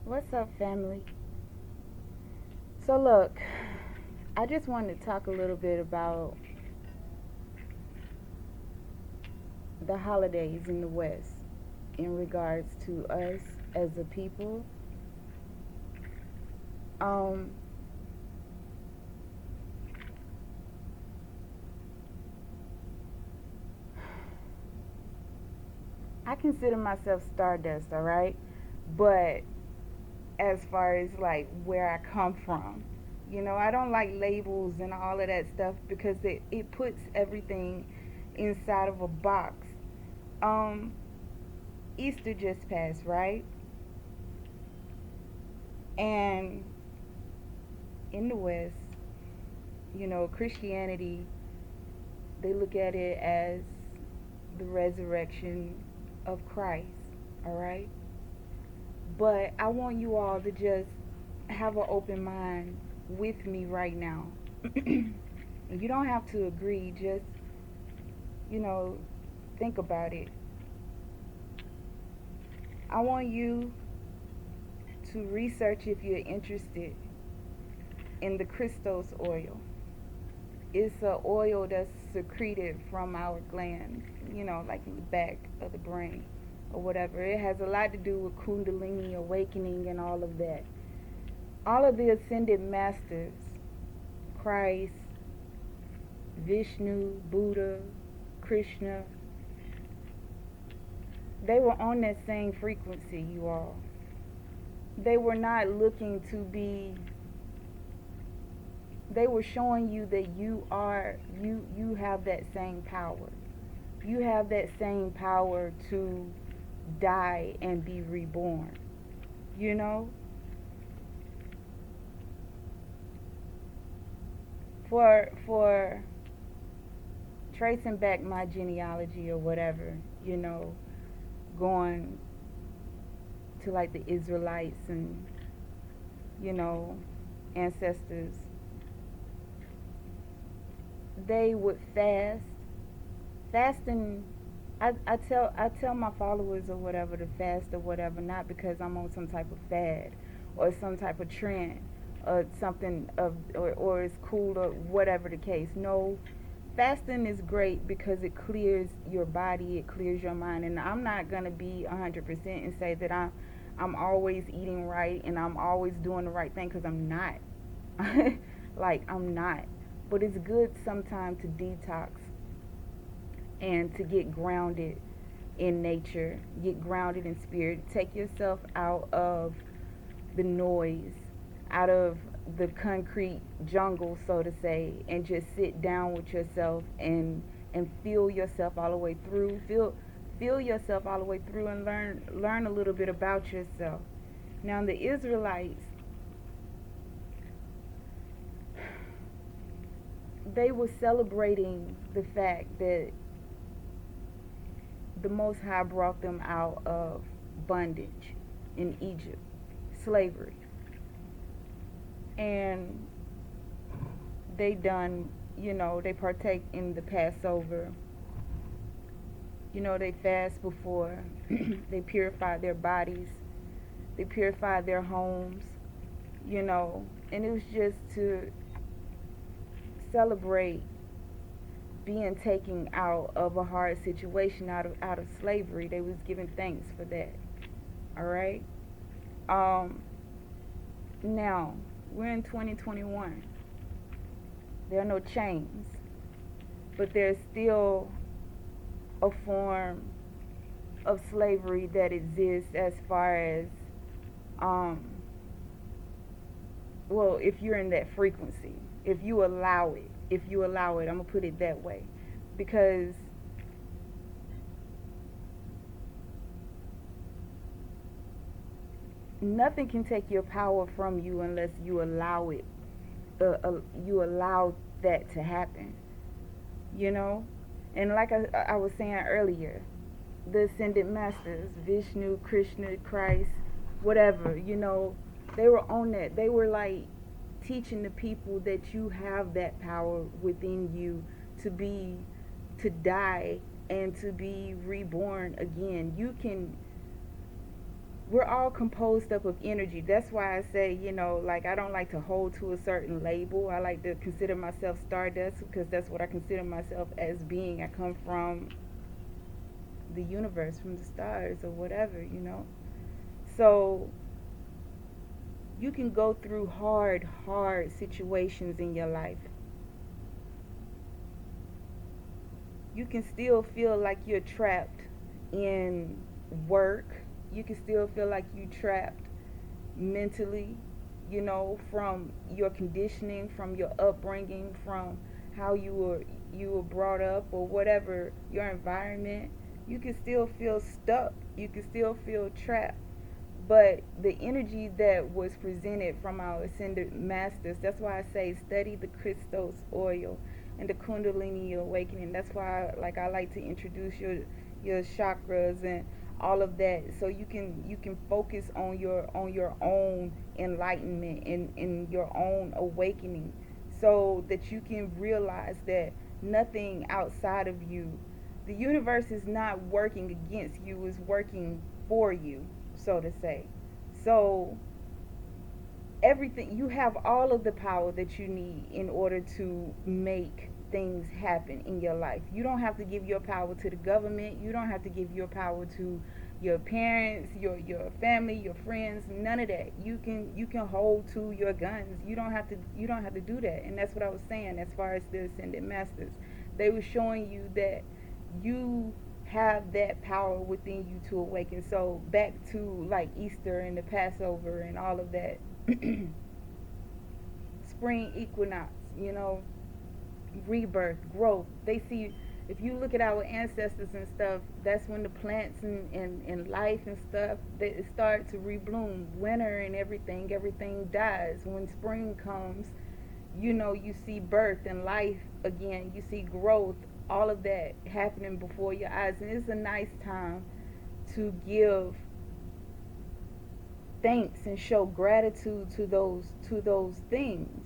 What's up, family? So, look, I just wanted to talk a little bit about the holidays in the West in regards to us as a people. Um, I consider myself Stardust, all right? But as far as like where I come from, I don't like labels and all of that stuff because it puts everything inside of a box. Um, Easter just passed, right? And in the West, Christianity, they look at it as the resurrection of Christ, all right? But I want you all to just have an open mind with me right now. You don't have to agree, just, you know, think about it. I want you to research if you're interested in the Christos oil. It's a oil that's secreted from our glands, like in the back of the brain or whatever. It has a lot to do with Kundalini awakening and all of that. All of the ascended masters, Christ, Vishnu, Buddha, Krishna, they were on that same frequency, you all. They were not looking to be, they were showing you that you have that same power. You have that same power to die and be reborn. You know, for tracing back my genealogy or whatever, going to like the Israelites and you know ancestors, they would fast. Fasting, I tell my followers or whatever to fast or whatever, not because I'm on some type of fad or some type of trend or something or it's cool or whatever the case. No, fasting is great because it clears your body, it clears your mind, and I'm not gonna be 100% and say that I'm always eating right and I'm always doing the right thing because I'm not. Like I'm not. But it's good sometimes to detox and to get grounded in nature, get grounded in spirit, take yourself out of the noise, out of the concrete jungle, so to say, and just sit down with yourself and feel yourself all the way through. Feel yourself all the way through and learn a little bit about yourself. Now the Israelites, they were celebrating the fact that the Most High brought them out of bondage in Egypt, slavery, and they partake in the Passover. They fast before, they purify their bodies, they purify their homes, and it was just to celebrate being taken out of a hard situation, out of slavery. They was giving thanks for that. All right. Um, Now we're in 2021. There are no chains, but there's still a form of slavery that exists as far as, um, well, if you're in that frequency, if you allow it, I'm gonna put it that way, because nothing can take your power from you unless you allow it. You allow that to happen. You know, and like I was saying earlier, the ascended masters, Vishnu, Krishna, Christ, whatever, they were on that. They were like teaching the people that you have that power within you to be, to die and to be reborn again. You can, we're all composed up of energy. That's why I say, like, I don't like to hold to a certain label. I like to consider myself stardust because that's what I consider myself as being. I come from the universe, from the stars or whatever. So you can go through hard situations in your life. You can still feel like you're trapped in work. You can still feel like you're trapped mentally, from your conditioning, from your upbringing, from how you were brought up or whatever your environment. You can still feel stuck. You can still feel trapped. But the energy that was presented from our ascended masters, that's why I say study the Christos oil and the Kundalini awakening. That's why I like to introduce your chakras and all of that, so you can focus on your own enlightenment and in your own awakening, so that you can realize that nothing outside of you, the universe is not working against you, is working for you, so to say. So everything, you have all of the power that you need in order to make things happen in your life. You don't have to give your power to the government. You don't have to give your power to your parents, your family, your friends, none of that. You can hold to your guns. You don't have to do that. And that's what I was saying as far as the ascended masters. They were showing you that you have that power within you to awaken. So back to like Easter and the Passover and all of that, spring equinox, rebirth, growth. They see, if you look at our ancestors and stuff, that's when the plants and life and stuff, they start to rebloom. Winter and everything dies. When spring comes, you see birth and life again. You see growth, all of that happening before your eyes. And it's a nice time to give thanks and show gratitude to those things.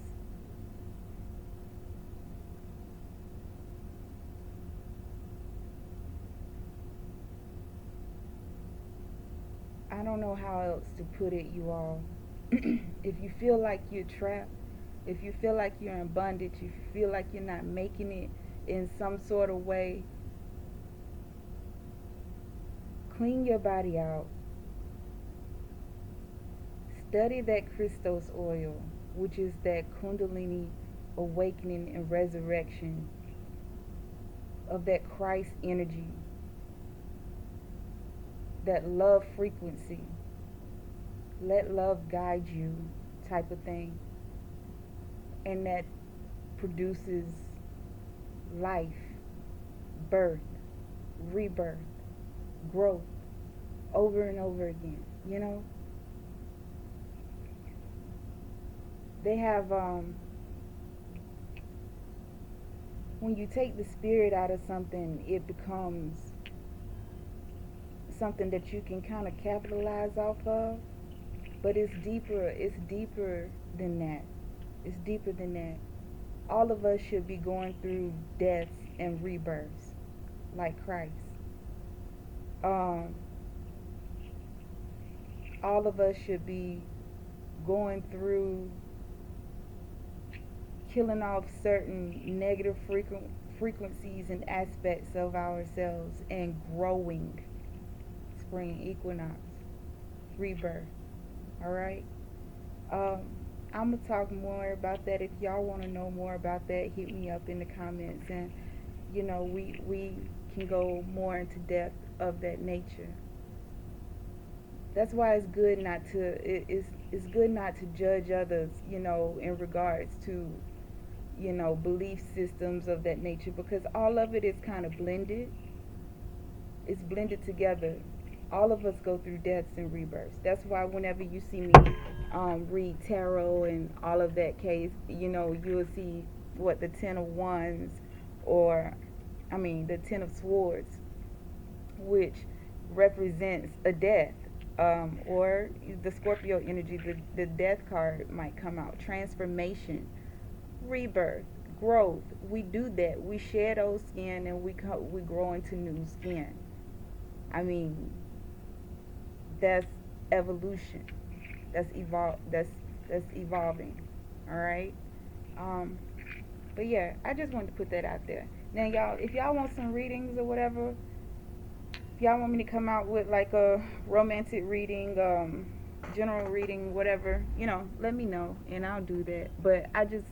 I don't know how else to put it, you all. If you feel like you're trapped, if you feel like you're in bondage, if you feel like you're not making it in some sort of way, clean your body out. Study that Christos oil, which is that Kundalini awakening and resurrection of that Christ energy, that love frequency. Let love guide you type of thing. And that produces life, birth, rebirth, growth over and over again. They have, when you take the spirit out of something, it becomes something that you can kind of capitalize off of. But it's deeper than that. It's deeper than that. All of us should be going through deaths and rebirths like Christ. Um, all of us should be going through killing off certain negative frequencies and aspects of ourselves and growing. Spring equinox, rebirth. All right. Um, I'm gonna talk more about that. If y'all want to know more about that, hit me up in the comments, and we can go more into depth of that nature. That's why it's good not to it's good not to judge others, in regards to belief systems of that nature, because all of it is kind of blended. It's blended together. All of us go through deaths and rebirths. That's why whenever you see me read tarot and all of that case, you'll see what the Ten of Wands, or the Ten of Swords, which represents a death, or the Scorpio energy, the death card might come out. Transformation, rebirth, growth. We do that. We shed old skin and we grow into new skin. I mean, that's evolution. That's evolving. All right. Um, but yeah, I just wanted to put that out there. Now, y'all, if y'all want some readings or whatever, if y'all want me to come out with like a romantic reading, general reading, whatever, let me know and I'll do that. But I just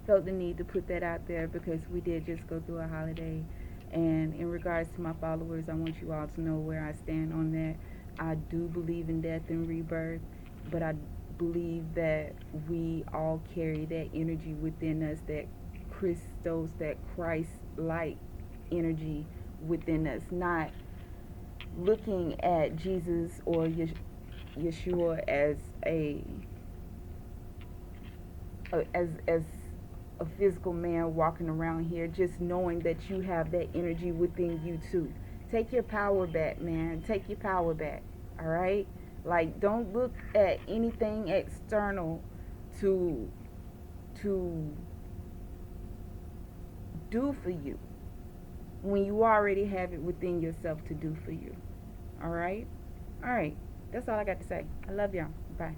felt the need to put that out there because we did just go through a holiday. And in regards to my followers, I want you all to know where I stand on that. I do believe in death and rebirth, but I believe that we all carry that energy within us, that Christos, that Christ like energy within us, not looking at Jesus or Yeshua as as a physical man walking around here, just knowing that you have that energy within you too. Take your power back, man. Take your power back. All right? Like, don't look at anything external to to do for you when you already have it within yourself to do for you. All right? All right. That's all I got to say. I love y'all. Bye.